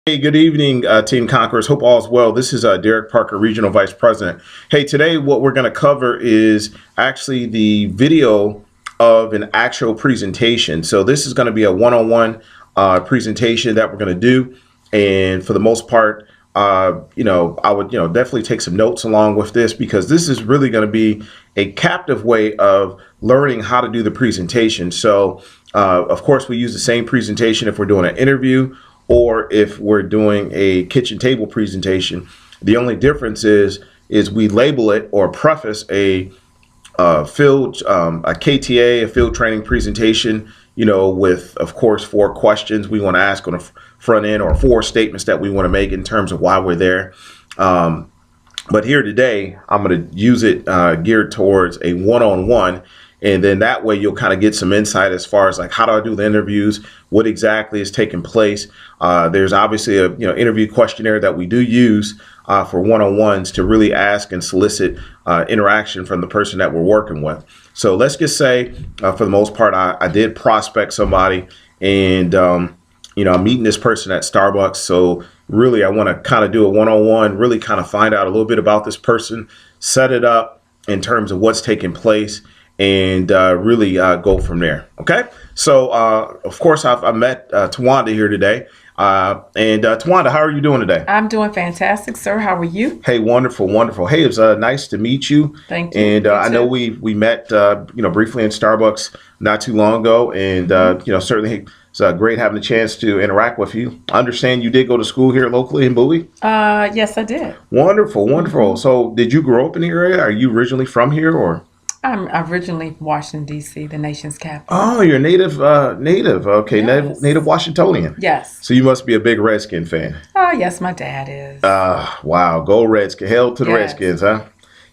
Hey, good evening, Team Conquerors. Hope all is well. This is Derek Parker, Regional Vice President. Hey, today what we're going to cover is actually the video of an actual presentation. So this is going to be a one-on-one presentation that we're going to do. And for the most part, I would, definitely take some notes along with this because this is really going to be a captive way of learning how to do the presentation. So, of course, we use the same presentation if we're doing an interview or if we're doing a kitchen table presentation. The only difference is we label it or preface a field a KTA, a field training presentation, with, of course, 4 questions we want to ask on the front end or 4 statements that we want to make in terms of why we're there. But here today, I'm going to use it geared towards a one-on-one. And then that way you'll kind of get some insight as far as like, how do I do the interviews? What exactly is taking place? There's obviously a interview questionnaire that we do use for one-on-ones to really ask and solicit interaction from the person that we're working with. So let's just say, for the most part, I did prospect somebody, and I'm meeting this person at Starbucks. So really, I want to kind of do a one-on-one, really kind of find out a little bit about this person, set it up in terms of what's taking place, and really go from there. Okay. So, of course, I've met Tawanda here today. And Tawanda, how are you doing today? I'm doing fantastic, sir. How are you? Hey, wonderful, wonderful. Hey, it's nice to meet you. Thank you. And You I know too. we met, briefly in Starbucks not too long ago. And, certainly it's great having the chance to interact with you. I understand you did go to school here locally in Bowie. Yes, I did. Wonderful, wonderful. So did you grow up in the area? Are you originally from here or? I'm originally from Washington, D.C., the nation's capital. Oh, you're native. Okay, Yes. native Washingtonian. Yes. So you must be a big Redskin fan. Yes, my dad is. Wow, go Redskins. Hell to the Yes. Redskins, huh?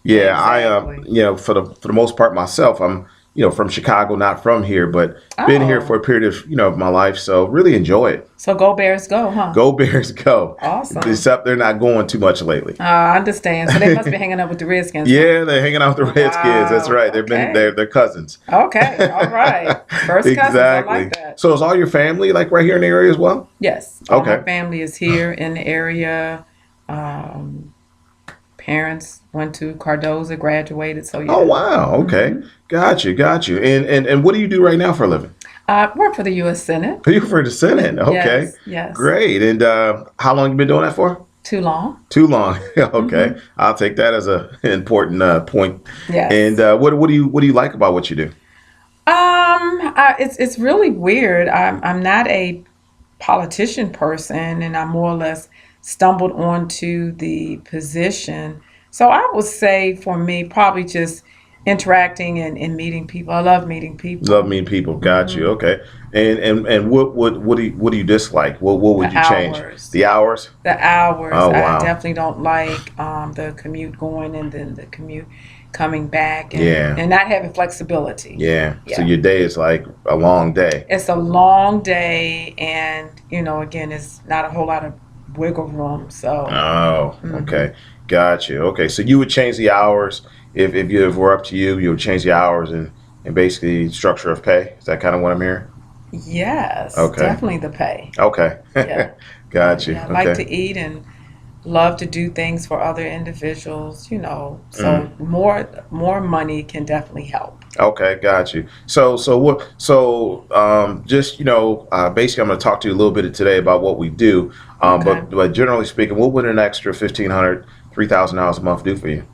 Yeah, Exactly. for the most part myself, I'm from Chicago, not from here, but been here for Oh, a period of my life, so really enjoy it. so go Bears go, huh? Go Bears, go. Awesome. Except they're not going too much lately. I understand. So they must be hanging out with the Redskins, huh? Yeah, they're hanging out with the Redskins. That's Wow. right. Okay. They're cousins. Okay. All right. First cousins. I Exactly. like that. So is all your family like right here in the area as well? Yes. All my Okay. family is here in the area. Um, Parents went to Cardoza, graduated. So Oh yeah. wow. Okay. hmm Got you. And what do you do right now for a living? I work for the U.S. Senate. You for the Senate. Okay. Yes, yes. Great. And how long you been doing that for? Too long? Too long. Okay. hmm I'll take that as a important point. And Yes. what do you like about what you do? It's really weird. I'm not a politician person, and I more or less stumbled onto the position. So I would say for me, probably just interacting and meeting people. I love meeting Love people. meeting people. Got you. hmm Okay. And what do you dislike? What would The you change? hours. The hours? The hours. Oh I wow. definitely don't like the commute going and then the commute coming back Yeah. and not having flexibility. Yeah. So Yeah. your day is like a long day. It's a long day, and again, it's not a whole lot of wiggle room. So, Oh, hmm okay. Got you. Okay. So you would change the hours if it were up to you, you would change the hours and basically structure of pay. Is that kind of what I'm hearing? yes, Okay. definitely the pay. Okay. Yeah, Got you. yeah. I like Okay. to eat and love to do things for other individuals. Mm. So more money can definitely help. Okay, got you. So just basically, I'm going to talk to you a little bit today about what we do. Okay, But generally speaking, what would an extra 1,500, $3,000 a month do for you?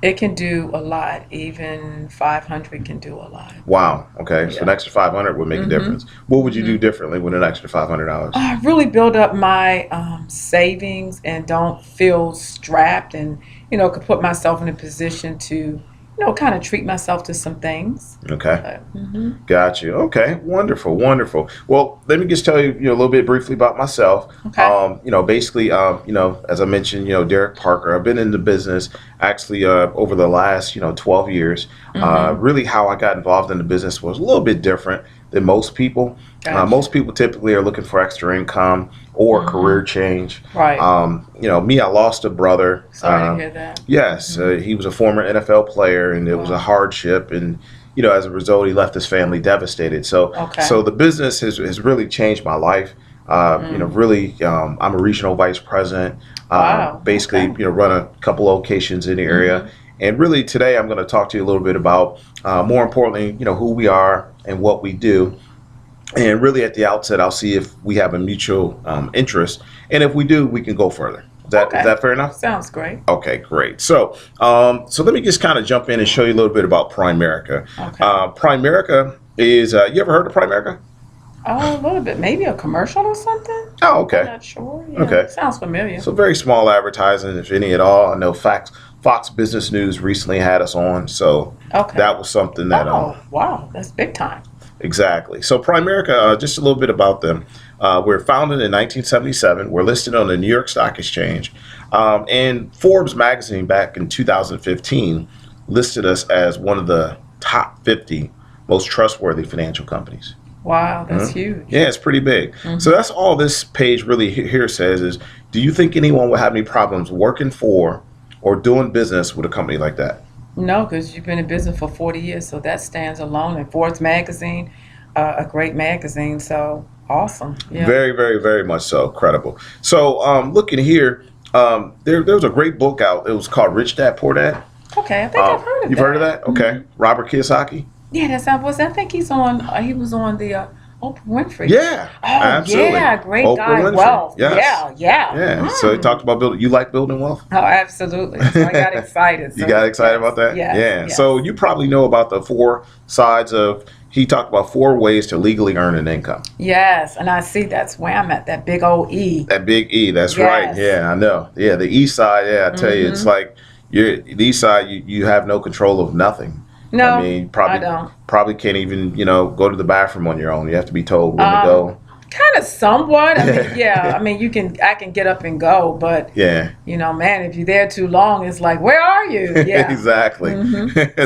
it can do a lot. Even 500 can do a lot. Wow. Okay, so an Yeah. extra 500 would make a hmm difference. What would you do hmm differently with an extra $500? I really build up my savings and don't feel strapped, and could put myself in a position to kind of treat myself to some things. Okay. But Got you. Okay. Wonderful. Wonderful. Well, let me just tell you, a little bit briefly about myself. okay. Basically, as I mentioned, Derek Parker. I've been in the business actually over the last, 12 years. hmm Really, how I got involved in the business was a little bit different than most people. Gotcha. Most people typically are looking for extra income or career hmm change. Right. Me, I lost a brother. Sorry to hear that. Yes, hmm he was a former NFL player, and it was a Wow. hardship. And as a result, he left his family devastated. So Okay. the business has really changed my life. Really, I'm a regional vice president. Wow. Basically, Okay. run a couple locations in the area. And really today I'm going to talk to you a little bit about, more importantly, who we are and what we do. And really at the outset, I'll see if we have a mutual interest. And if we do, we can go further. Is Okay. that fair enough? Sounds great. Okay, great. So let me just kind of jump in and show you a little bit about Primerica. Okay. Primerica is, you ever heard of Primerica? Oh, a little bit. Maybe a commercial or something? Oh, I'm okay. not sure. Yeah. Okay. Sounds familiar. So very small advertising, if any at all. I know Fox Business News recently had us on, so Okay. that was something that Oh, wow. That's big time. exactly. So Primerica, just a little bit about them. We're founded in 1977. We're listed on the New York Stock Exchange, and Forbes magazine back in 2015 listed us as one of the top 50 most trustworthy financial companies. Wow. That's huge. Yeah, it's pretty big. So that's all this page really here says is, do you think anyone will have any problems working for or doing business with a company like that? No, because you've been in business for 40 years, so that stands alone. And Forbes magazine, a great magazine. So awesome. Yeah. Very, very, very much so. Credible. So looking here, there was a great book out. It was called Rich Dad Poor Dad. Okay. I think I've heard of You've that. heard of that? Okay. Robert Kiyosaki? Yeah, I think he's on. He was on the Oprah Winfrey. Yeah. Oh, absolutely. yeah, great Oprah guy. Winfrey. Wealth. Yes. Yeah. So he talked about building. You like building wealth? Oh, absolutely. So I got excited. You So, got excited yes, about that? Yes, Yeah. yes. So you probably know about the four sides of, he talked about 4 ways to legally earn an income. Yes, and I see that's where I'm at. That big old E. That big E, that's Yes. right. Yeah, I know. Yeah, the east side, yeah, I tell you, it's like the east side, you have no control of nothing. No, I mean, I don't. probably can't even, go to the bathroom on your own. You have to be told when to go. Kind of somewhat. I mean, yeah. I mean, I can get up and go, but Yeah. man, if you're there too long, it's like, where are you? Yeah. Exactly.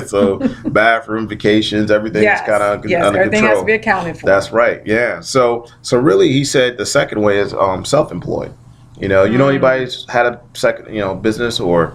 So bathroom, vacations, everything's Yes. kind of Yes. under Everything control. has to be accounted for. That's right. Yeah. So really, he said the second way is self-employed. You know anybody who's had a second business or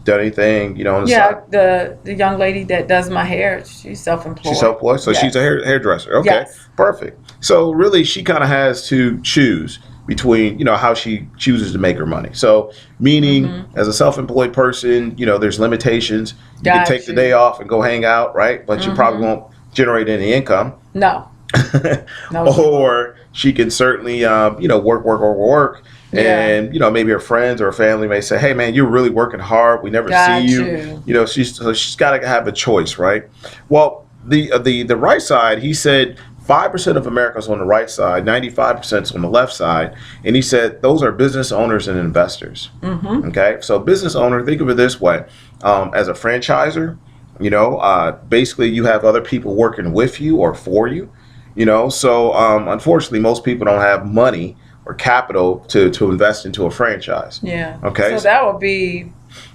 done anything on the side? Yeah, the young lady that does my hair, she's self-employed. She's self-employed, so Yes. she's a hairdresser. Okay, Yes. perfect. So really, she kind of has to choose between how she chooses to make her money. So meaning, as a self-employed person, there's limitations. You can Got take the you. day off and go hang out, right? But you probably won't generate any income. No. No. Or she can certainly work Yeah. and maybe her friends or her family may say, hey man, you're really working hard, we never Got see you. She's got to have a choice, right? Well, the right side, he said 5% of America's on the right side, 95% is on the left side, and he said those are business owners and investors. Okay, so business owner, think of it this way: as a franchisor, basically you have other people working with you or for you. So unfortunately, most people don't have money or capital to invest into a franchise. Yeah. Okay. So that would be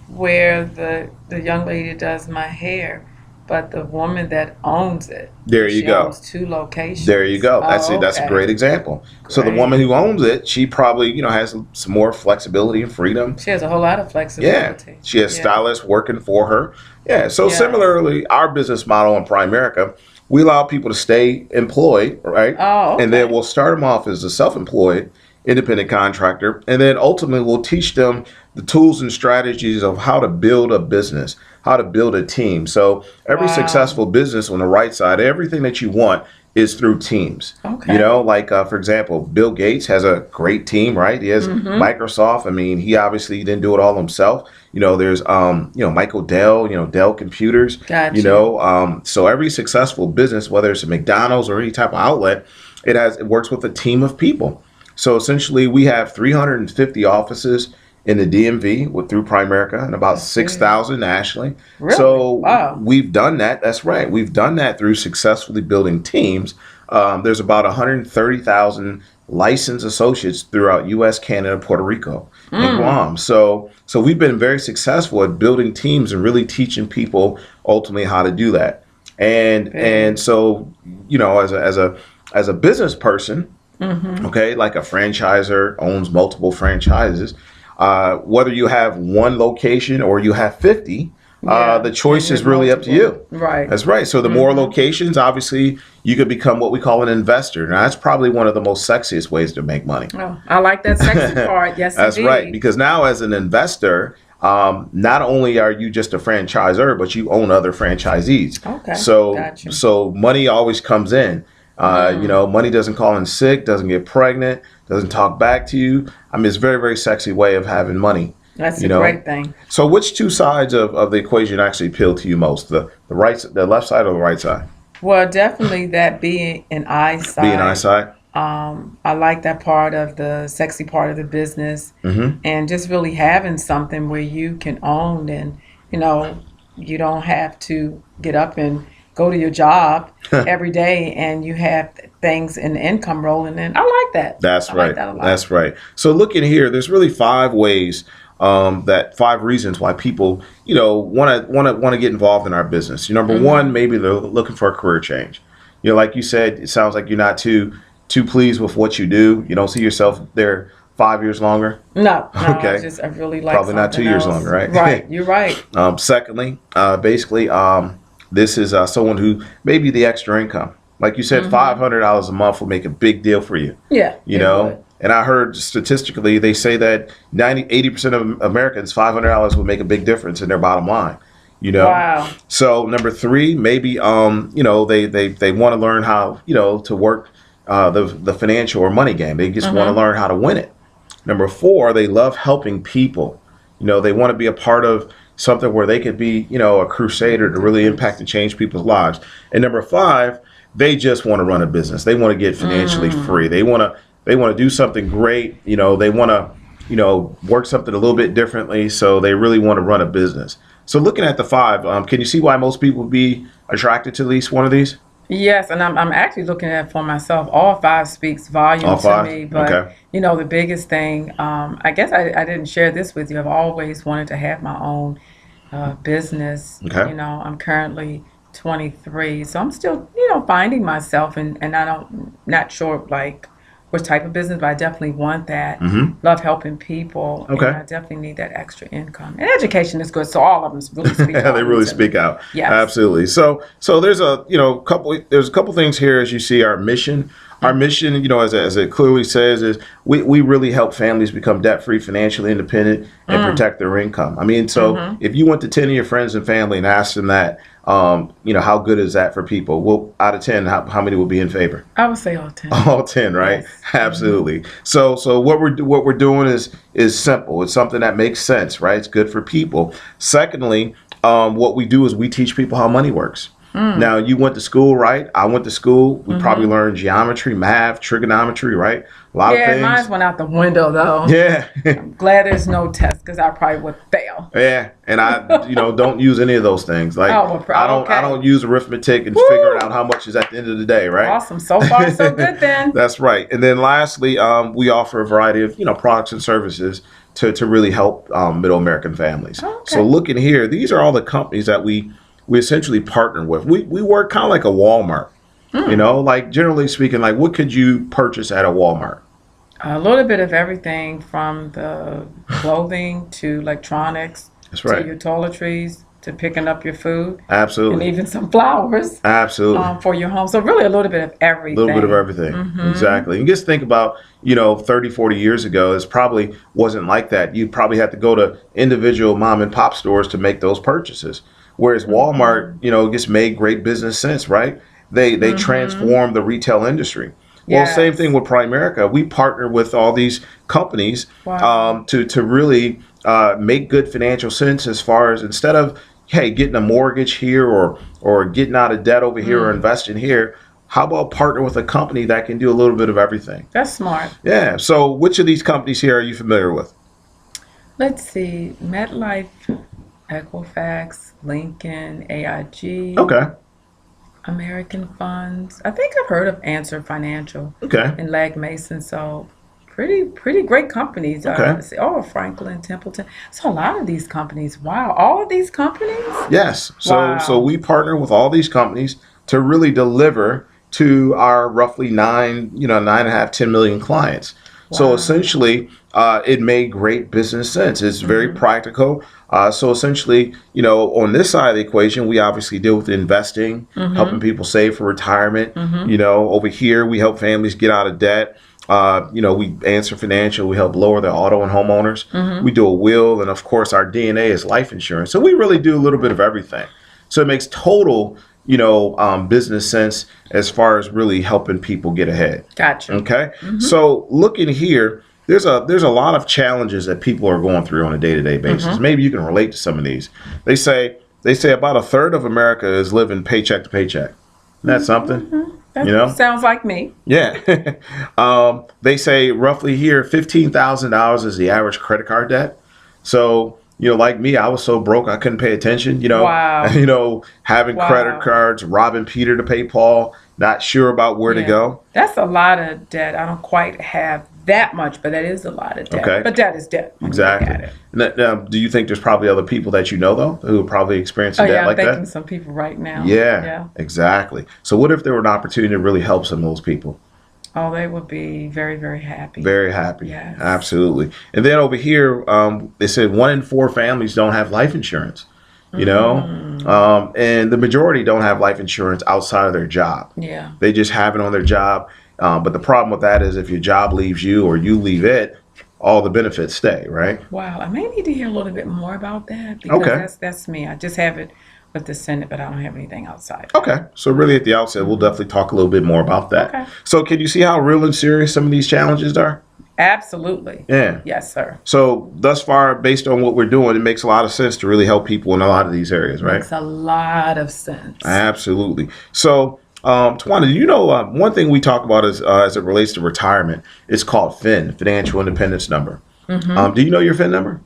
where the young lady does my hair, but the woman that owns it. There you she go. Owns 2 locations. There you go. Oh, That's a okay. great example. So the Great. woman who owns it, she probably has some more flexibility and freedom. She has a whole lot of Yeah, flexibility. she has Yeah. stylists working for her. Yeah, so Yes. similarly, our business model in Primerica, we allow people to stay employed, right? Oh, okay. And then we'll start them off as a self-employed independent contractor, and then ultimately we'll teach them the tools and strategies of how to build a business, how to build a team. So every Wow. successful business on the right side, everything that you want is through teams. Okay. Like for example, Bill Gates has a great team, right? He has Microsoft. I mean, he obviously didn't do it all himself. There's Michael Dell, Dell Computers. Gotcha. So every successful business, whether it's a McDonald's or any type of outlet, it works with a team of people. So essentially, we have 350 offices in the DMV through Primerica and about 6,000 nationally. Really? So Wow. we've done that. That's right. We've done that through successfully building teams. There's about 130,000 licensed associates throughout U.S., Canada, Puerto Rico, and Guam. So we've been very successful at building teams and really teaching people ultimately how to do that. And so as a business person, okay, like a franchisor owns multiple franchises, whether you have one location or you have 50, Yeah, the and choice is there's really up to multiple. you. Right. That's right. So the more locations, obviously, you could become what we call an investor. Now, that's probably one of the most sexiest ways to make money. Oh, I like that sexy part. Yes, That's right. indeed. Because now, as an investor, not only are you just a franchisor, but you own other franchisees. Okay, So, got you. so money always comes in. Money doesn't call in sick, doesn't get pregnant, doesn't talk back to you. I mean, it's a very, very sexy way of having money. That's you a know? great thing. So, which two sides of the equation actually appeal to you most? The left side, or the right side? Well, definitely that being an eyesight. Being eyesight. I like that part of the sexy part of the business, and just really having something where you can own, and you don't have to get up and go to your job every day, and you have things in the income rolling in. I like that. That's I right. like that a lot. That's right. So looking here, there's really 5 ways, five reasons why people, want to get involved in our business. Number one, maybe they're looking for a career change. Like you said, it sounds like you're not too pleased with what you do. You don't see yourself there 5 years longer. No, Okay. I really like Probably not 2 something years else. longer, right? Right, you're right. Secondly, basically, this is someone who maybe the extra income. Like you said, $500 a month will make a big deal for you. Yeah, You it know, would. and I heard statistically they say that 80% of Americans, $500 would make a big difference in their bottom line. Wow. So number 3, maybe they want to learn how to work the financial or money game. They just want to learn how to win it. Number 4, they love helping people. They want to be a part of something where they could be a crusader to really impact and change people's lives. And number 5, they just want to run a business. They want to get financially free. They want to do something great. They want to work something a little bit differently. So they really want to run a business. So looking at the 5, can you see why most people would be attracted to at least one of these? Yes, and I'm actually looking at it for myself. All 5 speaks volume All to 5? me. But Okay. the biggest thing, I guess I didn't share this with you. I've always wanted to have my own business. Okay. I'm currently 23, so I'm still finding myself, and not sure like what type of business, but I definitely want that. Love helping people. Okay. And I definitely need that extra income. And education is good, so all of them really speak. Yeah, they volumes really to me. speak out. Yes. Absolutely. So there's a couple things here as you see our mission. Our mission, as it clearly says, is we really help families become debt free, financially independent, and protect their income. I mean, so if you went to 10 of your friends and family and asked them that, how good is that for people? Well, out of 10, how many would be in favor? I would say all 10. All 10, right? Yes. Absolutely. So what we're doing is simple. It's something that makes sense, right? It's good for people. Secondly, what we do is we teach people how money works. Now, you went to school, right? I went to school. We probably learned geometry, math, trigonometry, right? A lot of Yeah, things. mine went out the window though. Yeah. Glad there's no test because I probably would fail. Yeah, and I, don't use any of those things. Like, Oh, well, I okay. don't use arithmetic and Woo! figuring out how much is at the end of the day, right? Awesome. So far, so good then. That's right. And then lastly, we offer a variety of products and services to really help middle American families. Okay. So looking here, these are all the companies that we essentially partner with. We work kind of like a Walmart. Like generally speaking, like what could you purchase at a Walmart? A little bit of everything from the clothing to electronics That's right. to your toiletries to picking up your food and Absolutely. even some flowers Absolutely. for your home. So really a little bit of everything. A little bit of everything. Exactly. And just think about, 30, 40 years ago, it probably wasn't like that. You probably had to go to individual mom and pop stores to make those purchases. Whereas Walmart, just made great business sense, right? They transformed the retail industry. Well, Yes. same thing with Primerica. We partner with all these companies Wow. to really make good financial sense as far as instead of, hey, getting a mortgage here or getting out of debt over here or investing here, how about partner with a company that can do a little bit of everything? That's smart. Yeah. So which of these companies here are you familiar with? Let's see. MetLife, Equifax, Lincoln, AIG, Okay. American Funds. I think I've heard of Answer Financial Okay. and Lag Mason. So pretty great companies. Okay. Franklin Templeton. So a lot of these companies. Wow, all of these companies. Yes. So Wow. we partner with all these companies to really deliver to our roughly 9.5, 10 million clients. So Wow. essentially, it made great business sense. It's very practical. So essentially, on this side of the equation, we obviously deal with investing, helping people save for retirement. Over here, we help families get out of debt. We answer financial. We help lower the auto and homeowners. We do a will, and of course, our DNA is life insurance. So we really do a little bit of everything. So it makes total, business sense as far as really helping people get ahead. Gotcha. Okay. So looking here, there's a lot of challenges that people are going through on a day-to-day basis. Maybe you can relate to some of these. They say about a third of America is living paycheck to paycheck. Isn't that something? That sounds like me. Yeah. They say roughly here, $15,000 is the average credit card debt. So, like me, I was so broke I couldn't pay attention. Wow. Having Wow. credit cards, robbing Peter to pay Paul, not sure about where to Yeah. go. That's a lot of debt. I don't quite have that much, but that is a lot of debt. Okay. But debt is debt. when you look at Exactly. it. Now, do you think there's probably other people that though, who are probably experiencing Oh, debt yeah, I'm like thinking that? some people right now. Yeah, exactly. So what if there were an opportunity to really help some of those people? Oh, they would be very, very happy. Very happy. Yes. Absolutely. And then over here, they said 1 in 4 families don't have life insurance, and the majority don't have life insurance outside of their job. Yeah. They just have it on their job. But the problem with that is if your job leaves you or you leave it, all the benefits stay, right? Wow. I may need to hear a little bit more about that because Okay. that's me. I just have it with the Senate, but I don't have anything outside. Okay. So really at the outset, we'll definitely talk a little bit more about that. Okay. So can you see how real and serious some of these challenges are? Absolutely. Yeah. Yes, sir. So thus far, based on what we're doing, it makes a lot of sense to really help people in a lot of these areas, right? Makes a lot of sense. Absolutely. So, Tawana, one thing we talk about is as it relates to retirement, it's called FIN, Financial Independence Number. Do you know your FIN number?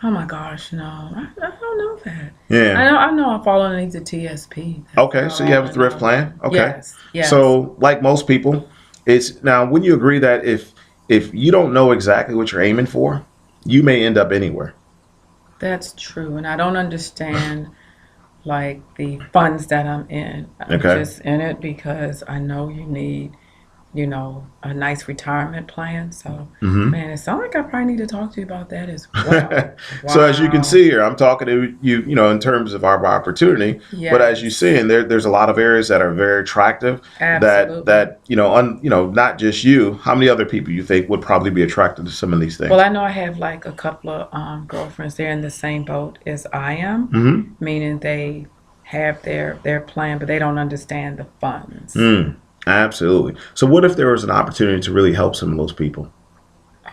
Oh my gosh, no. I don't know that. Yeah. I know I fall underneath the TSP. That's Okay, so you have a all I thrift know. plan. Okay. Yes. Yes. So, like most people, it's now. Wouldn't you agree that if you don't know exactly what you're aiming for, you may end up anywhere. That's true. And I don't understand like the funds that I'm in. I'm Okay. just in it because I know you need, a nice retirement plan. So, man, it sounds like I probably need to talk to you about that as well. So as you can Wow. see here, I'm talking to you, in terms of our opportunity. But as you Yes. see, and there's a lot of areas that are very attractive. Absolutely. That not just you. How many other people you think would probably be attracted to some of these things? Well, I know I have like a couple of girlfriends. They're in the same boat as I am, meaning they have their plan, but they don't understand the funds. Absolutely. So what if there was an opportunity to really help some of those people?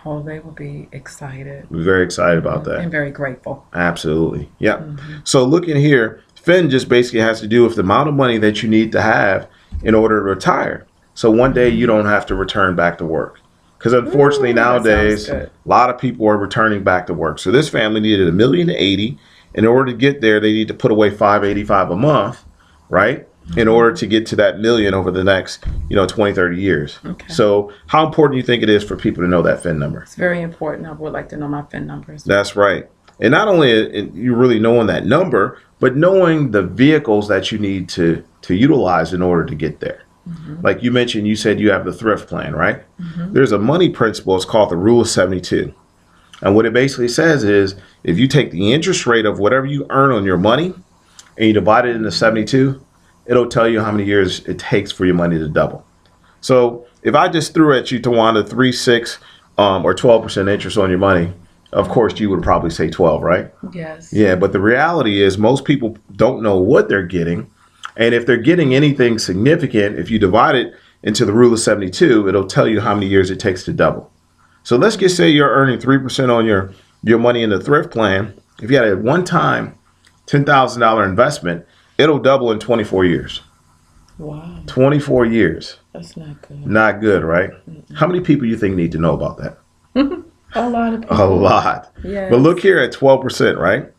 Oh, they will be excited We're very excited about that. and very grateful. Absolutely. Yeah. So looking here, FIN just basically has to do with the amount of money that you need to have in order to retire. So one day you don't have to return back to work. Because unfortunately Ooh, that sounds nowadays, good. a lot of people are returning back to work. So this family needed $1,080,000. In order to get there, they need to put away $585 a month, right? In order to get to that million over the next, 20, 30 years. Okay. So how important do you think it is for people to know that FIN number? It's very important. I would like to know my PIN numbers. That's right. And not only you really knowing that number, but knowing the vehicles that you need to utilize in order to get there. Like you mentioned, you said you have the thrift plan, right? There's a money principle. It's called the Rule of 72. And what it basically says is if you take the interest rate of whatever you earn on your money and you divide it into 72, it'll tell you how many years it takes for your money to double. So if I just threw at you, Tawana, 3, 6, or 12% interest on your money, of course you would probably say 12, right? Yes. Yeah, but the reality is most people don't know what they're getting. And if they're getting anything significant, if you divide it into the Rule of 72, it'll tell you how many years it takes to double. So let's just say you're earning 3% on your money in the thrift plan. If you had a one-time $10,000 investment, it'll double in 24 years. Wow. 24 years. That's not good. Not good, right? How many people you think need to know about that? A lot of people. A lot. Yes. But look here at 12%, right?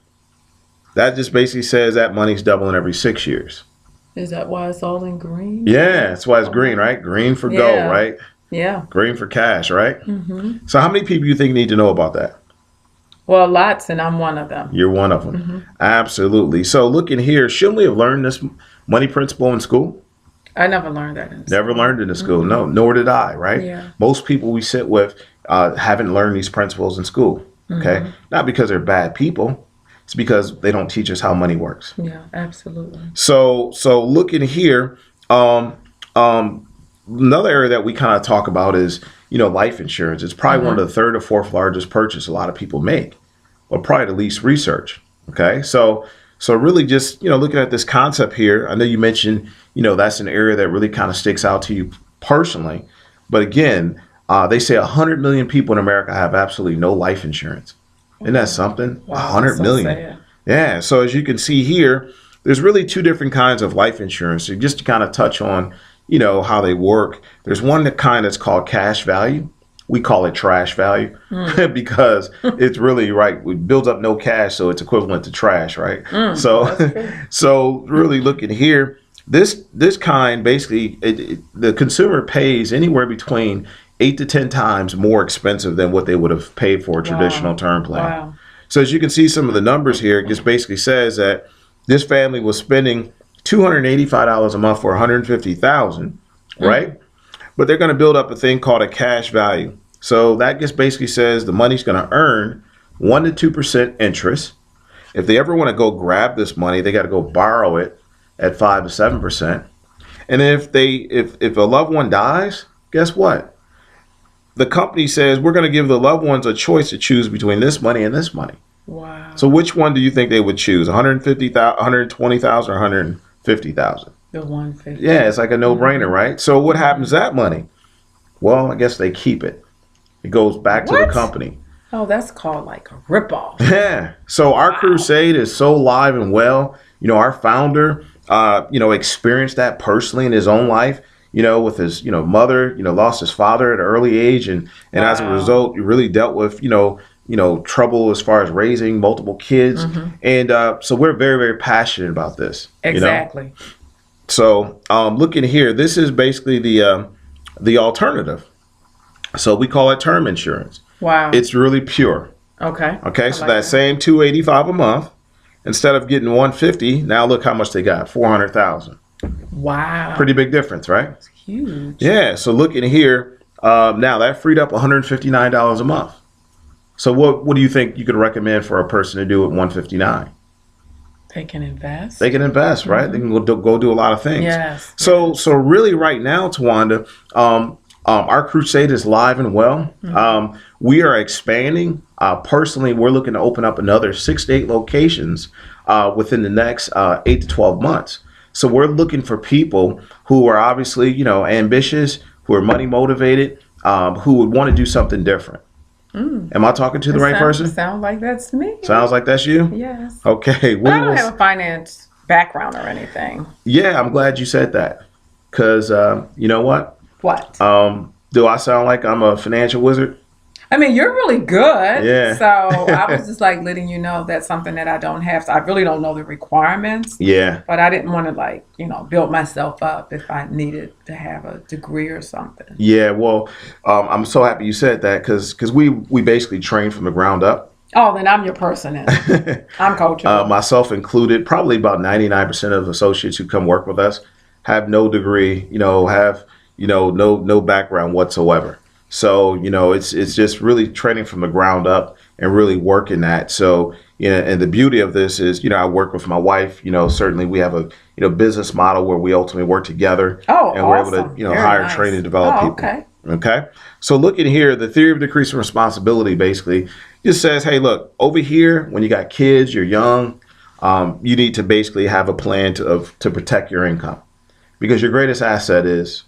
That just basically says that money's doubling every 6 years. Is that why it's all in green? Yeah, that's why it's green, right? Green for gold, Yeah. right? Yeah. Green for cash, right? So how many people you think need to know about that? Well, lots, and I'm one of them. You're one of them. Absolutely. So looking here, shouldn't we have learned this money principle in school? I never learned that in school. Never learned it in school. No, nor did I, right? Yeah. Most people we sit with, haven't learned these principles in school. Okay, not because they're bad people. It's because they don't teach us how money works. Yeah, absolutely. So looking here, another area that we kind of talk about is, life insurance. It's probably one of the third or fourth largest purchase a lot of people make, but probably the least research. Okay, so really just looking at this concept here. I know you mentioned that's an area that really kind of sticks out to you personally, but again, they say 100 million people in America have absolutely no life insurance. Isn't that something? Wow, 100 that's so million. sad. Yeah. So as you can see here, there's really two different kinds of life insurance. So just to kind of touch on, how they work. There's one that's called cash value. We call it trash value because it's really right. It builds up no cash, so it's equivalent to trash, right? So really looking here, this kind basically the consumer pays anywhere between 8 to 10 times more expensive than what they would have paid for a traditional term plan. Wow. So as you can see some of the numbers here, it just basically says that this family was spending $285 a month for $150,000, right? But they're going to build up a thing called a cash value. So that just basically says the money's going to earn 1% to 2% interest. If they ever want to go grab this money, they got to go borrow it at 5 to 7%. And if a loved one dies, guess what? The company says we're going to give the loved ones a choice to choose between this money and this money. Wow. So which one do you think they would choose? 150,000, 120,000, or 150,000? The 150. Yeah, it's like a no-brainer, right? So what happens to that money? Well, I guess they keep it. It goes back to the company. Oh, that's called like a ripoff. Yeah. So our crusade is so live and well. Our founder, experienced that personally in his own life. With his, mother, lost his father at an early age, and as a result, he really dealt with, trouble as far as raising multiple kids, and so we're very, very passionate about this. Exactly. So looking here, this is basically the alternative. So we call it term insurance. Wow. It's really pure. Okay. Okay. So that same $285 a month, instead of getting $150, now look how much they got, $400,000. Wow. Pretty big difference, right? That's huge. Yeah. So looking here, now that freed up $159 a month. So what do you think you could recommend for a person to do at $159? They can invest. They can invest, right? They can go do a lot of things. Yes. So really right now, Tawanda, our crusade is live and well. We are expanding. Personally, we're looking to open up another 6 to 8 locations within the next 8 to 12 months. So we're looking for people who are obviously, ambitious, who are money motivated, who would want to do something different. Am I talking to the right person? Sounds like that's me. Sounds like that's you? Yes. Okay. But I don't have a finance background or anything. Yeah, I'm glad you said that. Because you know what? What? Do I sound like I'm a financial wizard? I mean, you're really good. Yeah. So I was just like letting you know that's something that I don't have. So I really don't know the requirements. Yeah. But I didn't want to build myself up if I needed to have a degree or something. Yeah. Well, I'm so happy you said that because we basically train from the ground up. Oh, then I'm your person. I'm coachable. Myself included. Probably about 99% of associates who come work with us have no degree. Have no background whatsoever. So, it's just really training from the ground up and really working that. So, and the beauty of this is, I work with my wife, certainly we have a, business model where we ultimately work together. Oh, and we're awesome. able to, Very hire, nice. train, and develop people. Okay. Okay. So looking here, the theory of decreasing responsibility basically just says, hey, look, over here, when you got kids, you're young, you need to basically have a plan to protect your income because your greatest asset is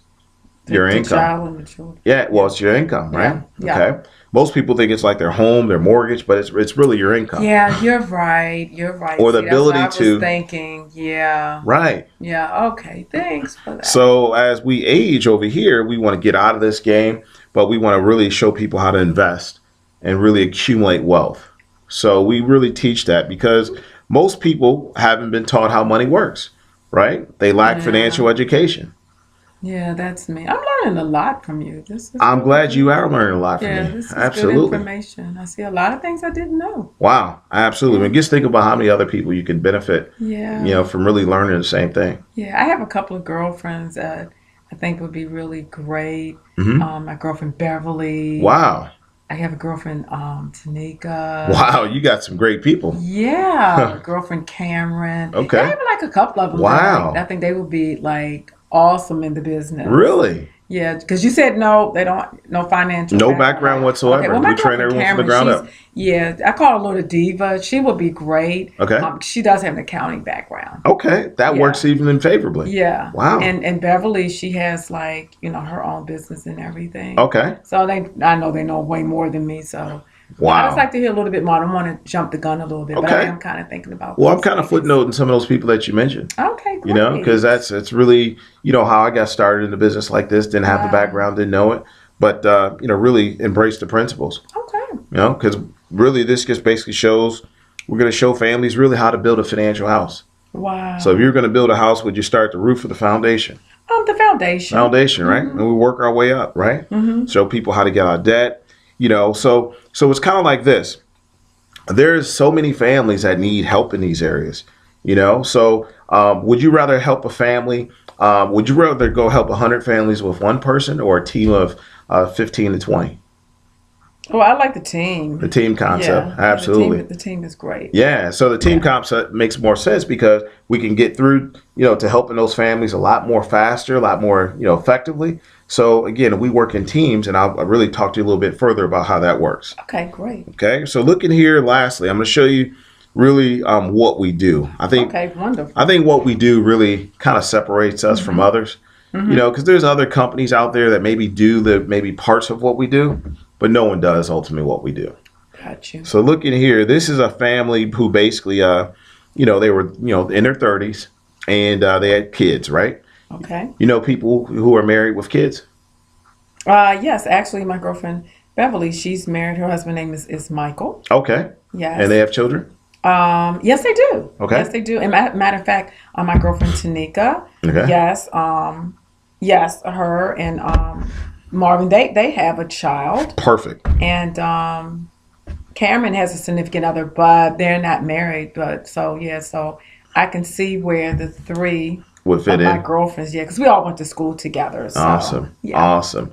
your The income. child and the children. Yeah, well, it's your income, right? Yeah. Okay. Most people think it's like their home, their mortgage, but it's really your income. Yeah, you're right. You're right. Or the See, that's what ability I was to- thinking. Yeah. Right. Yeah. Okay. Thanks for that. So as we age over here, we want to get out of this game, but we want to really show people how to invest and really accumulate wealth. So we really teach that because most people haven't been taught how money works, right? They lack Yeah. financial education. Yeah, that's me. I'm learning a lot from you. This is I'm glad you are learning a lot from Yeah, me. this is good Absolutely. information. I see a lot of things I didn't know. Wow. Absolutely. And just think about how many other people you can benefit, Yeah. from really learning the same thing. Yeah, I have a couple of girlfriends that I think would be really great. Mhm. My girlfriend Beverly. Wow. I have a girlfriend, Tanika. Wow, you got some great people. Yeah, girlfriend Cameron. Yeah, I Okay. have like a couple of them that I Wow. think they would be like awesome in the business. Really? Yeah, because you said no, they don't no financial No background, background right? Okay, whatsoever. well, my We train girlfriend everyone from the Cameron, ground she's up. yeah, I call her a little diva. She would be great. Okay. She does have an accounting background. Okay. That Yeah, works even in favorably. yeah, Wow. and Beverly, she has like her own business and everything. Okay. So I know they know way more than me. So yeah, I just like Wow. to hear a little bit more. I don't want to jump the gun a little bit, but I Okay. am kind of thinking about Well, I'm those kind of ladies. footnoting some of those people that you mentioned. Okay, Because great. that's really how I got started in a business like this. Didn't have the Wow. background, didn't know it, but really embrace the principles. Okay. Because really this just basically shows we're going to show families really how to build a financial house. So if Wow. you're going to build a house, would you start the roof or the foundation? The foundation. Foundation, right? And Mm-hmm. we work our way up, right? Mm-hmm. Show people how to get out of debt. So it's kind of like this. There's so many families that need help in these areas. So would you rather help a family? Would you rather go help 100 families with one person or a team of 15 to 20? Well, I like the The team. team concept, Yeah, yeah. absolutely. The team is great. Yeah, so the team Yeah. concept makes more sense because we can get through, to helping those families a lot more faster, a lot more, effectively. So again, we work in teams, and I'll really talk to you a little bit further about how that works. Okay, great. Okay, so looking here, lastly, I'm going to show you really what we do. Okay, I wonderful. think what we do really kind of separates us from Mm-hmm. others. Mm-hmm. Because there's other companies out there that maybe do the maybe parts of what we do, but no one does ultimately what we do. Got you. So looking here, this is a family who basically, they were, in their 30s and they had kids, right? Okay. People who are married with kids. Yes, actually, my girlfriend Beverly, she's married. Her husband name is Michael. Okay. And they Yes. have children. Yes, they do. Okay. Yes, they do. And matter of fact, my girlfriend Tanika, Okay. yes, yes, her and Marvin, they have a child, Perfect. and Cameron has a significant other, but they're not married. But so yeah, so I can see where the three Would fit of my in. girlfriends, yeah, because we all went to school together. So Awesome. yeah. Awesome.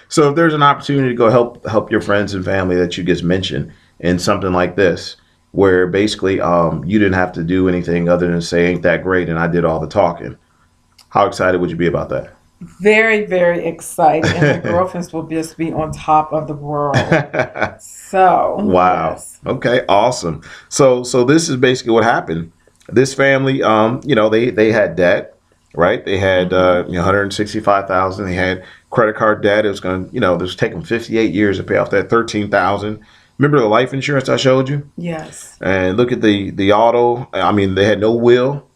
So if there's an opportunity to go help your friends and family that you just mentioned in something like this, where basically you didn't have to do anything other than say ain't that great and I did all the talking. How excited would you be about that? Very, very excited. And the girlfriends will just be on top of the world. So, Wow. yes. Okay, awesome. So this is basically what happened. This family, they had debt, right? They had Hmm. 165,000. They had credit card debt. It was going to, it was taking 58 years to pay off that 13,000. Remember the life insurance I showed you? Yes. And look at the auto. I mean, they had no will.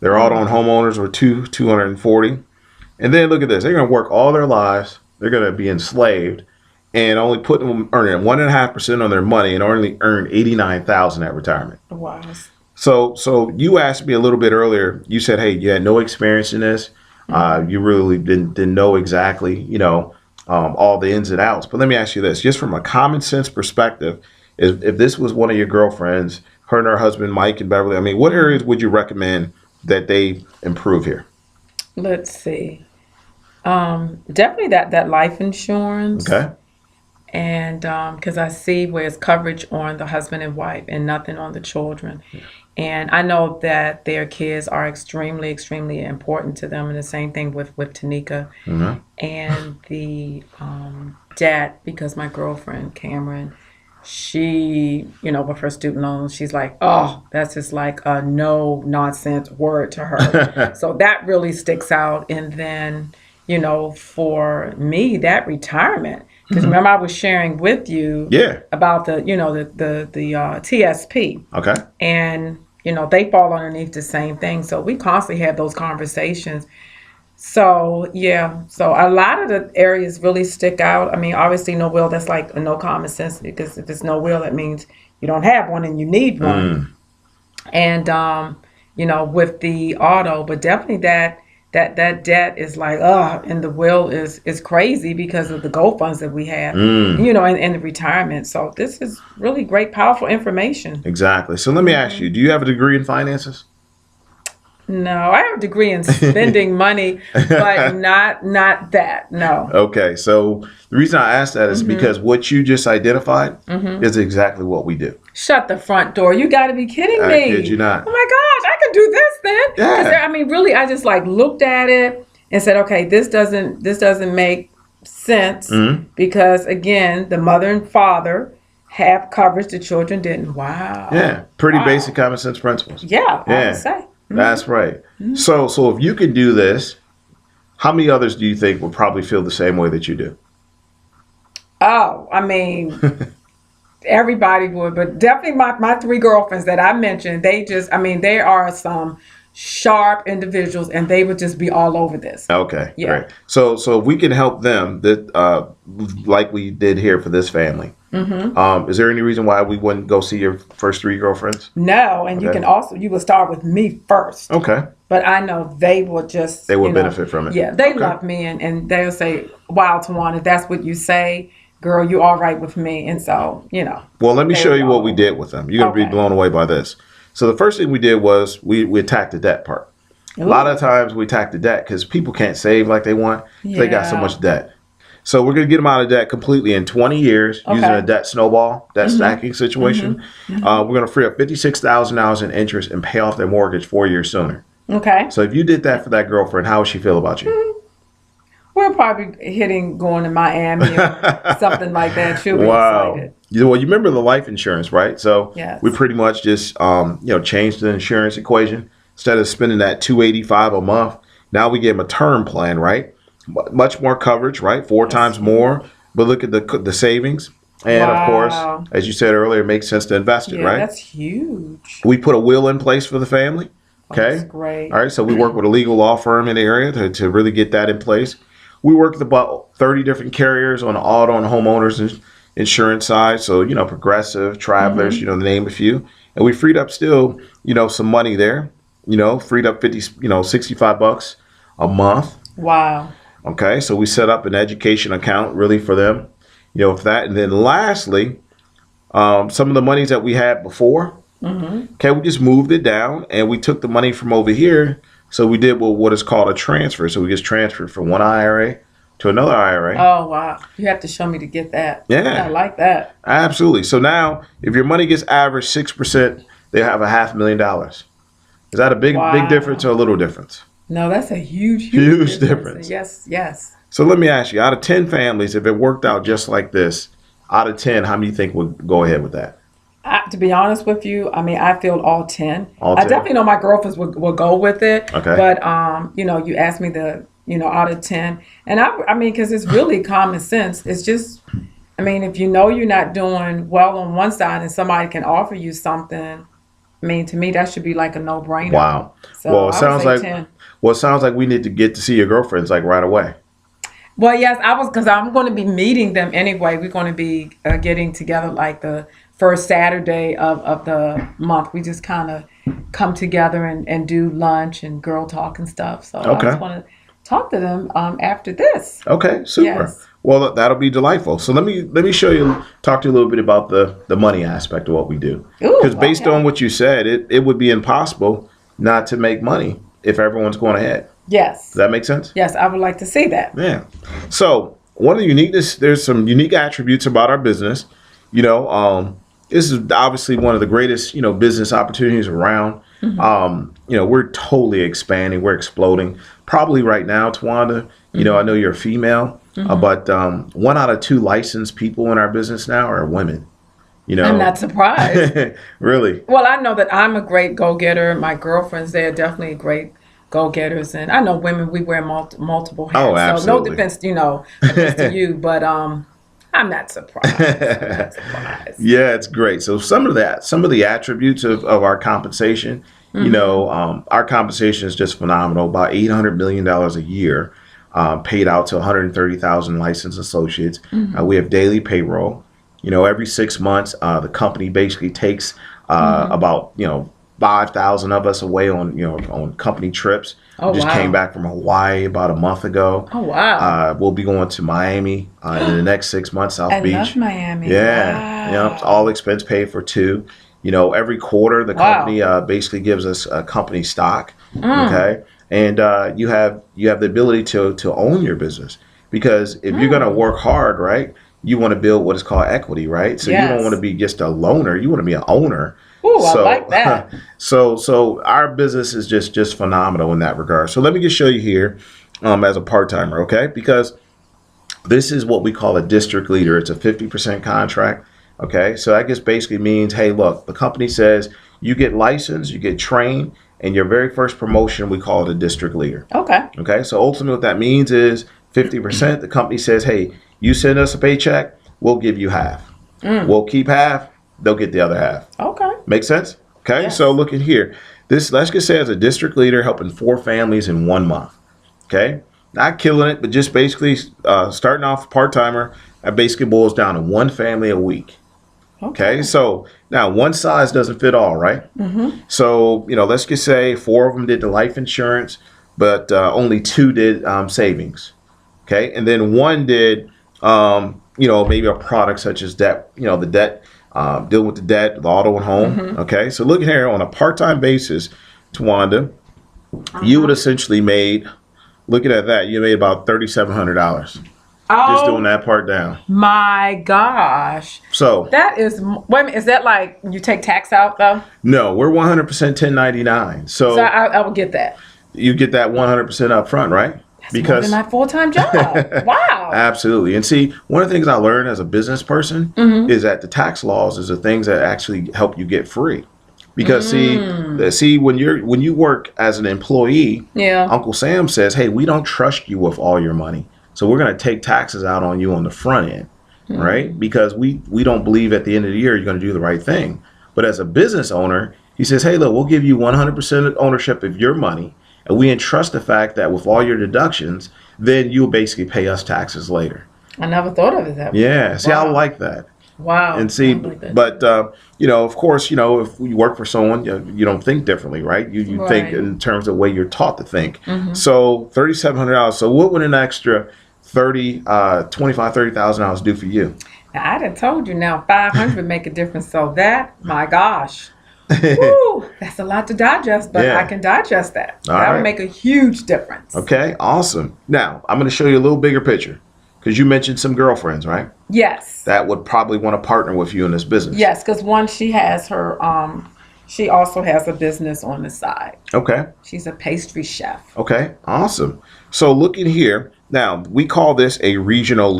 Their auto and homeowners were 240. And then look at this. They're going to work all their lives. They're going to be enslaved and only earning 1.5% on their money and only earn 89,000 at retirement. Wow. So you asked me a little bit earlier. You said, hey, you had no experience in this. Hmm. You really didn't know exactly, all the ins and outs. But let me ask you this, just from a common sense perspective, if this was one of your girlfriends, her and her husband, Mike and Beverly, I mean, what areas would you recommend that they improve here? Let's see. Definitely that life insurance, Okay. and because I see where it's coverage on the husband and wife and nothing on the children. And I know that their kids are extremely, extremely important to them. And the same thing with Tanika Hmm. and the debt, because my girlfriend Cameron, she, with her student loans, she's like, oh, that's just like a no nonsense word to her. So that really sticks out. And then, for me, that retirement, because remember I was sharing with you Yeah. about the TSP, Okay. and they fall underneath the same thing. So we constantly have those conversations. So yeah, so a lot of the areas really stick out. I mean, obviously, no will, that's like a no common sense, because if it's no will, that means you don't have one and you need one. Mm, And with the auto, but definitely that debt is like, and the will is crazy because of the gold funds that we have, mm, and the retirement. So this is really great, powerful information. exactly. So let me ask you, do you have a degree in finances? No, I have a degree in spending money, but not that. No. Okay, so the reason I asked that is because what you just identified is exactly what we do. Shut the front door. You got to be kidding I me. kid you not. Oh my gosh, I can do this then. Yeah. I mean, really, I just like looked at it and said, okay, this doesn't make sense because again, the mother and father have coverage, the children didn't. Wow. Yeah, pretty Wow. basic common sense principles. Yeah, I Yeah. would say. That's right. So if you can do this, how many others do you think would probably feel the same way that you do? Oh, I mean, everybody would, but definitely my three girlfriends that I mentioned, they are some sharp individuals and they would just be all over this. Okay, Yeah. great. So if we can help them, that like we did here for this family, is there any reason why we wouldn't go see your first three girlfriends? No, and Okay. you will start with me first. Okay, But I know they will just they will you know, benefit from it. Yeah, they Okay. love me and they'll say, wow, Tawana, that's what you say, girl, you all right with me. And so, Well, let me They show you will. what we did with them. You're gonna Okay. be blown away by this. So the first thing we did was we attacked the debt part. A lot of times we attack the debt because people can't save like they want. They got so Yeah. much debt. So we're going to get them out of debt completely in 20 years using Okay. a debt snowball, debt stacking situation. We're going to free up $56,000 in interest and pay off their mortgage 4 years sooner. Okay. So if you did that for that girlfriend, how would she feel about you? We're probably going to Miami or something like that. She'll be Wow. excited. Well, you remember the life insurance, right? So Yes. we pretty much just changed the insurance equation. Instead of spending that $285 a month, now we give them a term plan, right? Much more coverage, right? Four times more. But look at the savings, and of Wow. course, as you said earlier, it makes sense to invest it, Yeah, right? that's huge. We put a will in place for the family. Okay. That's great. All right. So we work with a legal law firm in the area to really get that in place. We work with about 30 different carriers on the auto and homeowners insurance side. So, Progressive, Travelers, to name a few. And we freed up still, some money there, freed up 50, $65 a month. Wow. Okay. So we set up an education account really for them, for that. And then lastly, some of the monies that we had before, okay, we just moved it down and we took the money from over here. So we did what is called a transfer. So we just transferred from one IRA to another IRA. Oh, wow. You have to show me to get that. Yeah. I like that. Absolutely. So now if your money gets averaged 6%, they have $500,000. Is that a big Wow. difference or a little difference? No, that's a huge Huge difference. Yes, yes. So let me ask you, out of 10 families, if it worked out just like this, out of 10, how many you think would go ahead with that? To be honest with you, I mean, I feel all 10. All I 10? definitely know my girlfriends will go with it. Okay. But, you asked me out of 10. And I mean, because it's really common sense. It's just, I mean, if you know you're not doing well on one side and somebody can offer you something, I mean, to me, that should be like a no-brainer. Wow. So Well, I it would sounds say like 10. we need to get to see your girlfriends like right away. Well, yes, because I'm going to be meeting them anyway. We're going to be getting together like the first Saturday of the month. We just kind of come together and do lunch and girl talk and stuff. So Okay. I just want to talk to them after this. Okay, super. Yes. Well, that'll be delightful. So let me talk to you a little bit about the money aspect of what we do. Ooh, Because based okay. on what you said, it would be impossible not to make money if everyone's going ahead. Yes. Does that make sense? Yes, I would like to see that. Yeah. So one of the uniqueness, there's some unique attributes about our business. This is obviously one of the greatest, business opportunities around. We're totally expanding. We're exploding. Probably right now, Tawanda, I know you're a female, but 1 out of 2 licensed people in our business now are women. I'm not surprised. Really? Well, I know that I'm a great go-getter. My girlfriends, they're definitely great go-getters. And I know women, we wear multiple hats. Oh, absolutely. So no defense, defense to you, but I'm not surprised. I'm not surprised. Yeah, it's great. So some of the attributes of our compensation, our compensation is just phenomenal. About $800 million a year paid out to 130,000 licensed associates. We have daily payroll. Every 6 months, the company basically takes about 5,000 of us away on company trips. Oh, Just wow. came back from Hawaii about a month ago. Oh, wow. We'll be going to Miami in the next 6 months, South I Beach. love Miami. Yeah, Wow. yeah, all expense paid for too. Every quarter the Wow. company basically gives us a company stock. Okay, and you have the ability to own your business, because if you're gonna work hard, right, you want to build what is called equity, right? So you don't want to Yes. be just a loaner; you want to be an owner. Ooh, I like So, that. so our business is just phenomenal in that regard. So let me just show you here, as a part timer, okay? Because this is what we call a district leader. It's a 50% contract. Okay. So that just basically means, hey, look, the company says you get licensed, you get trained, and your very first promotion, we call it a district leader. Okay. Okay. So ultimately, what that means is 50%. The company says, hey, you send us a paycheck, we'll give you half. We'll keep half, they'll get the other half. Okay. Make sense? Okay. Yes. So look at here. This, let's just say, as a district leader, helping 4 families in 1 month. Okay. Not killing it, but just basically starting off part timer. That basically boils down to 1 family a week. Okay. So now one size doesn't fit all, right? So, let's just say 4 of them did the life insurance, but only 2 did savings. Okay. And then 1 did, maybe a product such as debt, the debt, dealing with the debt, the auto and home. Okay. So look here on a part time basis, Tawanda, you would essentially made, looking at that, you made about $3,700 just doing Oh that part down. my gosh. So That is, wait a minute, is that like you take tax out though? no, we're 100% 1099. So So I would get that. you get that 100% up front, right? That's more than my full-time job. Wow. Absolutely. And see, one of the things I learned as a business person is that the tax laws is the things that actually help you get free. Because see, when you work as an employee, Yeah. Uncle Sam says, "Hey, we don't trust you with all your money, so we're going to take taxes out on you on the front end, right? Because we don't believe at the end of the year you're going to do the right thing." But as a business owner, he says, "Hey, look, we'll give you 100% ownership of your money, and we entrust the fact that with all your deductions, then you'll basically pay us taxes later." I never thought of it that way. Yeah, see, I Wow. like that. Wow. And see, I like that. but of course, if you work for someone, you don't think differently, right? You think Right. in terms of the way you're taught to think. So $3,700. So what would an extra 30,000 do for you? Now, I done told you now 500 make a difference. So that, my gosh. Woo, that's a lot to digest, but Yeah. I can digest that. All That right. would make a huge difference. Okay, awesome. Now I'm going to show you a little bigger picture, because you mentioned some girlfriends, right? Yes. That would probably want to partner with you in this business. Yes, because one, she has her, she also has a business on the side. Okay. She's a pastry chef. Okay, awesome. So looking here, now we call this a regional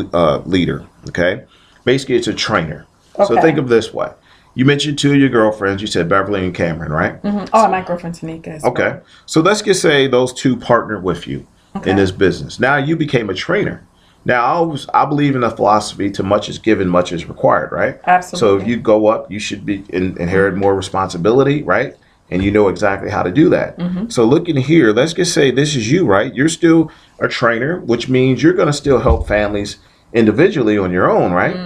leader, okay? Basically, it's a trainer. So Okay. think of this way. You mentioned 2 of your girlfriends. You said Beverly and Cameron, right? Oh, and my girlfriend Tanika as well. Okay. So let's just say those 2 partnered with you Okay. in this business. Now you became a trainer. Now I believe in the philosophy, to much is given, much is required, right? So Absolutely. if you go up, you should be inherit more responsibility, right? And you know exactly how to do that. So looking here, let's just say this is you, right? You're still a trainer, which means you're going to still help families individually on your own, right?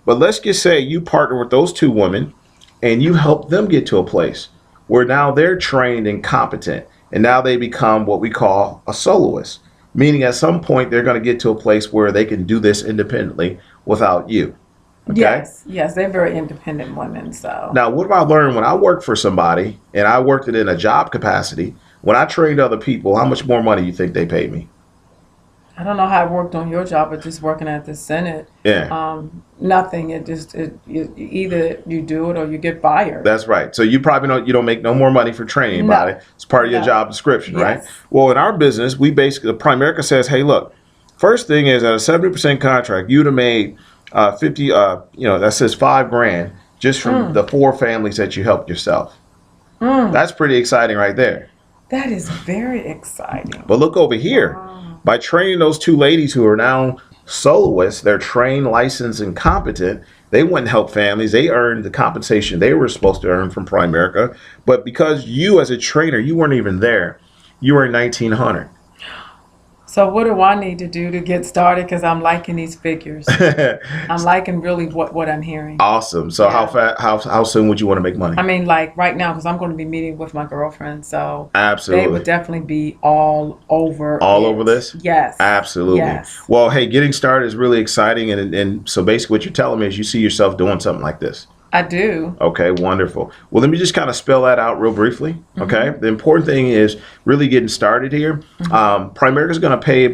But let's just say you partner with those 2 women and you help them get to a place where now they're trained and competent, and now they become what we call a soloist, meaning at some point they're going to get to a place where they can do this independently without you. Okay? Yes, they're very independent women. So Now, what have I learned when I worked for somebody and I worked it in a job capacity? When I trained other people, how much more money you think they paid me? I don't know how it worked on your job, but just working at the Senate, Yeah, nothing. Either you do it or you get fired. that's right. So you probably don't make no more money for training anybody. No. It's part of your No. job description, right? Yes. Well, in our business, we basically, Primerica says, hey, look, first thing is at a 70% contract, you'd have made 50, that says $5,000 just from the 4 families that you helped yourself. That's pretty exciting right there. That is very exciting. But look over here. By training those 2 ladies who are now soloists, they're trained, licensed, and competent. They went and helped families. They earned the compensation they were supposed to earn from Primerica. But because you, as a trainer, you weren't even there, you were in 1900. So what do I need to do to get started? Because I'm liking these figures. I'm liking really what I'm hearing. Awesome. So Yeah. how soon would you want to make money? I mean, like right now, because I'm going to be meeting with my girlfriend, so they Absolutely. would definitely be all over All it. over this? Yes. Absolutely. Yes. Well, hey, getting started is really exciting. And so basically what you're telling me is you see yourself doing something like this. I do. Okay, wonderful. Well, let me just kind of spell that out real briefly. Okay, the important thing is really getting started here. Primerica is going to pay.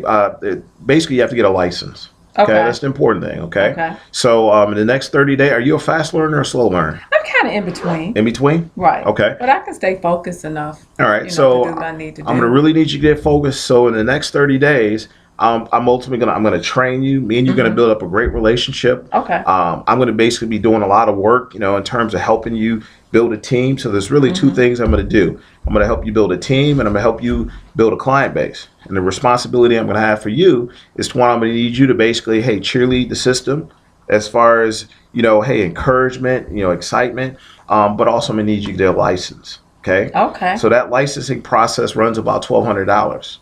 Basically, you have to get a license. Okay, Okay. that's the important thing. Okay. Okay. So in the next 30 days, are you a fast learner or a slow learner? I'm kind of in between. In between. Right. Okay. But I can stay focused enough. All right. To So do what I need to do. I'm going to really need you to get focused. So in the next 30 days, I'm ultimately I'm going to train you. Me and you're going to build up a great relationship. Okay. I'm going to basically be doing a lot of work, in terms of helping you build a team. So there's really two things I'm going to do. I'm going to help you build a team, and I'm going to help you build a client base. And the responsibility I'm going to have for you is I'm going to need you to basically, hey, cheerlead the system as far as, hey, encouragement, excitement, but also I'm going to need you to get a license. Okay. Okay. So that licensing process runs about $1,200.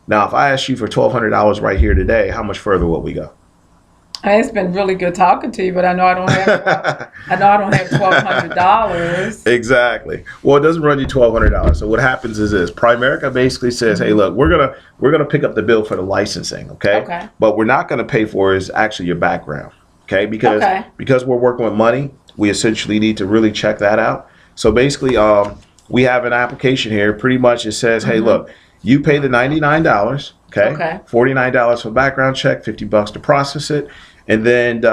Now, if I ask you for $1,200 right here today, how much further will we go? It's been really good talking to you, but I know I don't have. I know I don't have $1,200. Exactly. Well, it doesn't run you $1,200. So what happens is this: Primerica basically says, "Hey, look, we're gonna pick up the bill for the licensing, okay? Okay. But we're not gonna pay for is actually your background, okay? Okay. Because we're working with money, we essentially need to really check that out. So basically, we have an application here. Pretty much, it says, "Hey, look, you pay the $99, okay? Okay. $49 for background check, $50 to process it." And then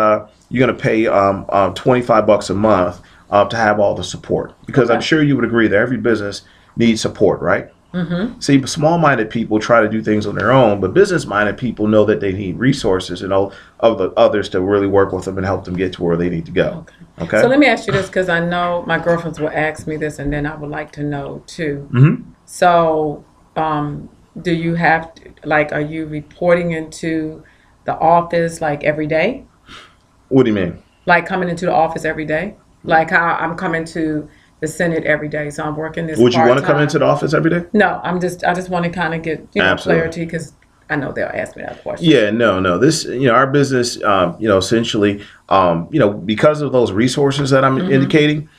you're going to pay $25 a month to have all the support. Because I'm sure you would agree that every business needs support, right? See, small-minded people try to do things on their own, but business-minded people know that they need resources and all of the others to really work with them and help them get to where they need to go. Okay? So let me ask you this, because I know my girlfriends will ask me this, and then I would like to know too. So, do you have are you reporting into the office like every day? What do you mean? Like coming into the office every day? Like how I'm coming to the Senate every day, so I'm working this. Would you want to come part-time. into the office every day? No, I just want to kind of get Absolutely. clarity, because I know they'll ask me that question. Yeah, no. This, our business, essentially, because of those resources that I'm indicating,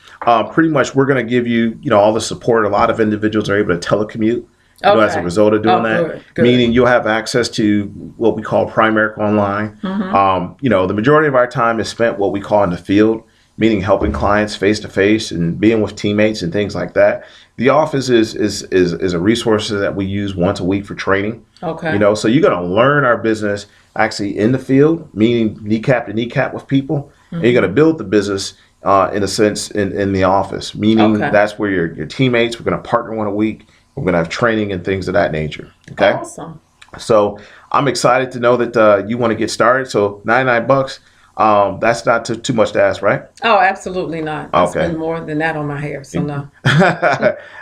pretty much we're going to give you, all the support. A lot of individuals are able to telecommute. As a Okay. result of doing that, Good. meaning you'll have access to what we call Primerica Online. The majority of our time is spent what we call in the field, meaning helping clients face to face and being with teammates and things like that. The office is a resource that we use once a week for training. Okay. So you're going to learn our business actually in the field, meaning kneecap to kneecap with people, and you're going to build the business in a sense in the office, meaning Okay. that's where your teammates. We're going to partner one a week. We're going to have training and things of that nature. Okay. Awesome. So I'm excited to know that you want to get started. So $99, that's not too much to ask, right? Oh, absolutely not. I Okay. spend more than that on my hair, so no.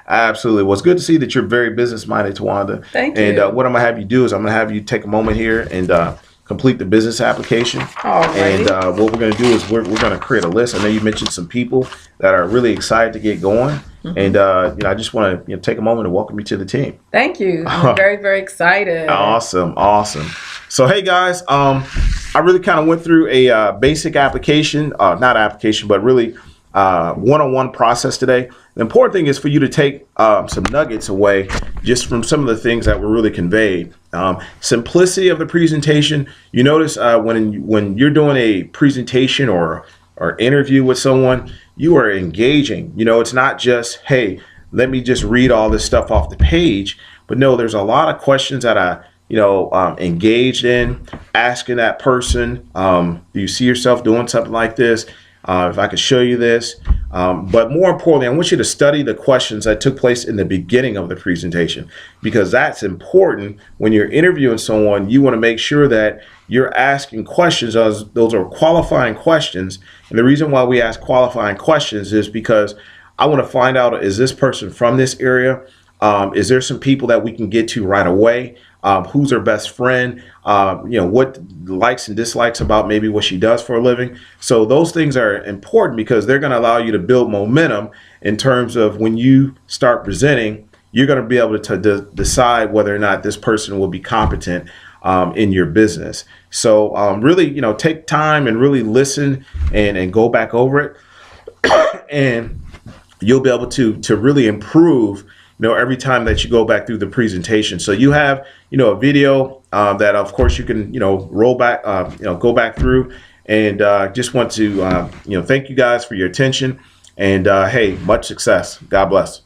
Absolutely. Well, it's good to see that you're very business minded, Tawanda. Thank And you. what I'm going to have you do is I'm going to have you take a moment here and complete the business application. Alrighty. And what we're going to do is we're going to create a list. I know you mentioned some people that are really excited to get going. And, I just want to take a moment to welcome you to the team. Thank you. I'm very, very excited. Awesome. So, hey guys, I really kind of went through a basic application, not application, but really one-on-one process today. The important thing is for you to take some nuggets away just from some of the things that were really conveyed. Simplicity of the presentation. You notice when you're doing a presentation or interview with someone, you are engaging. It's not just, hey, let me just read all this stuff off the page. But no, there's a lot of questions that I engaged in, asking that person, do you see yourself doing something like this? If I could show you this. But more importantly, I want you to study the questions that took place in the beginning of the presentation, because that's important. When you're interviewing someone, you want to make sure that you're asking questions. Those are qualifying questions. And the reason why we ask qualifying questions is because I want to find out, is this person from this area? Is there some people that we can get to right away? Who's her best friend? What likes and dislikes about maybe what she does for a living. So those things are important because they're going to allow you to build momentum in terms of when you start presenting, you're going to be able to decide whether or not this person will be competent in your business. So really, take time and really listen and go back over it. And you'll be able to really improve every time that you go back through the presentation. So you have, a video that of course you can, roll back, go back through And just want to, thank you guys for your attention. And hey, much success. God bless.